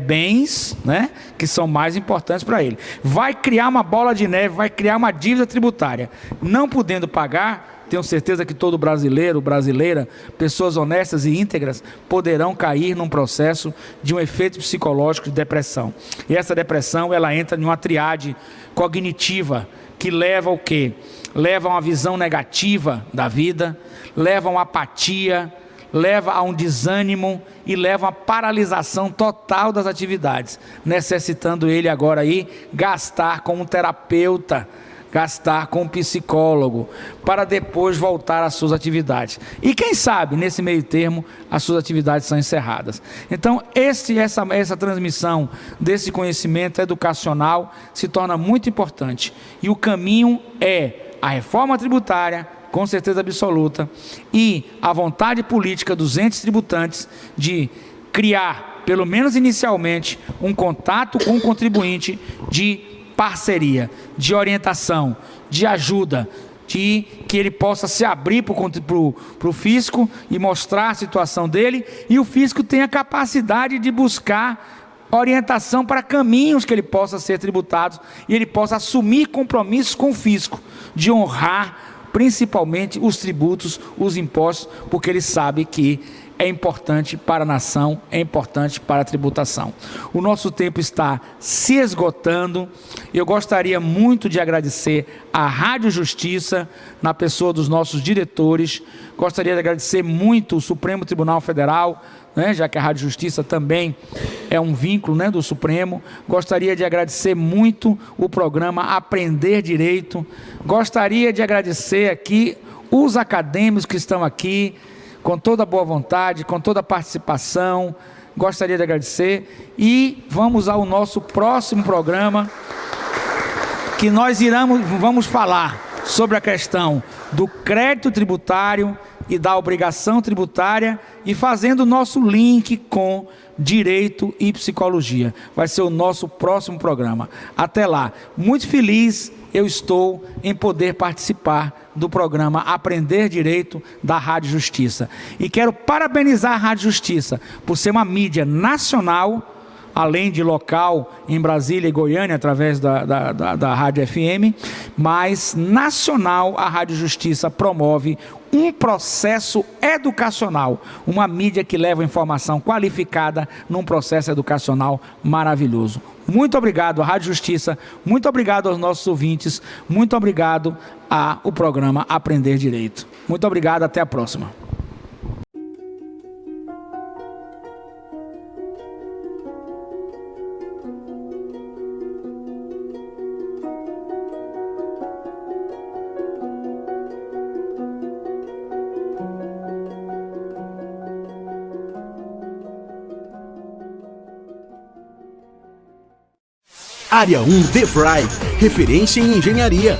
bens, né, que são mais importantes para ele. Vai criar uma bola de neve, vai criar uma dívida tributária. Não podendo pagar, tenho certeza que todo brasileiro, brasileira, pessoas honestas e íntegras, poderão cair num processo de um efeito psicológico de depressão. E essa depressão, ela entra em uma triade cognitiva, que leva ao quê? Leva a uma visão negativa da vida, leva a uma apatia, leva a um desânimo e leva a uma paralisação total das atividades, necessitando ele agora aí gastar com um terapeuta, gastar com um psicólogo, para depois voltar às suas atividades. E quem sabe, nesse meio termo, as suas atividades são encerradas. Então, essa transmissão desse conhecimento educacional se torna muito importante. E o caminho é a reforma tributária, com certeza absoluta, e a vontade política dos entes tributantes de criar, pelo menos inicialmente, um contato com o contribuinte de parceria, de orientação, de ajuda, de que ele possa se abrir para o fisco e mostrar a situação dele, e o fisco tenha capacidade de buscar orientação para caminhos que ele possa ser tributado e ele possa assumir compromissos com o fisco, de honrar principalmente os tributos, os impostos, porque ele sabe que é importante para a nação, é importante para a tributação. O nosso tempo está se esgotando. Eu gostaria muito de agradecer à Rádio Justiça, na pessoa dos nossos diretores. Gostaria de agradecer muito o Supremo Tribunal Federal, já que a Rádio Justiça também é um vínculo do Supremo. Gostaria de agradecer muito o programa Aprender Direito. Gostaria de agradecer aqui os acadêmicos que estão aqui, com toda a boa vontade, com toda a participação. Gostaria de agradecer. E vamos ao nosso próximo programa, que nós vamos falar sobre a questão do crédito tributário e da obrigação tributária, e fazendo o nosso link com direito e psicologia. Vai ser o nosso próximo programa. Até lá. Muito feliz eu estou em poder participar do programa Aprender Direito da Rádio Justiça. E quero parabenizar a Rádio Justiça por ser uma mídia nacional, além de local em Brasília e Goiânia, através da Rádio FM, mas nacional. A Rádio Justiça promove um processo educacional, uma mídia que leva informação qualificada num processo educacional maravilhoso. Muito obrigado à Rádio Justiça, muito obrigado aos nossos ouvintes, muito obrigado ao programa Aprender Direito. Muito obrigado, até a próxima. Área 1 DeVry, referência em engenharia.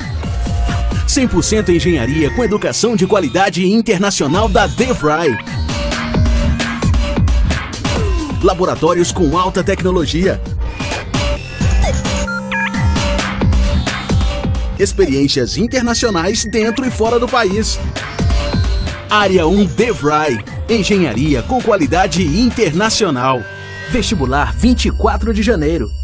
100% engenharia com educação de qualidade internacional da DeVry. Laboratórios com alta tecnologia. Experiências internacionais dentro e fora do país. Área 1 DeVry, engenharia com qualidade internacional. Vestibular 24 de janeiro.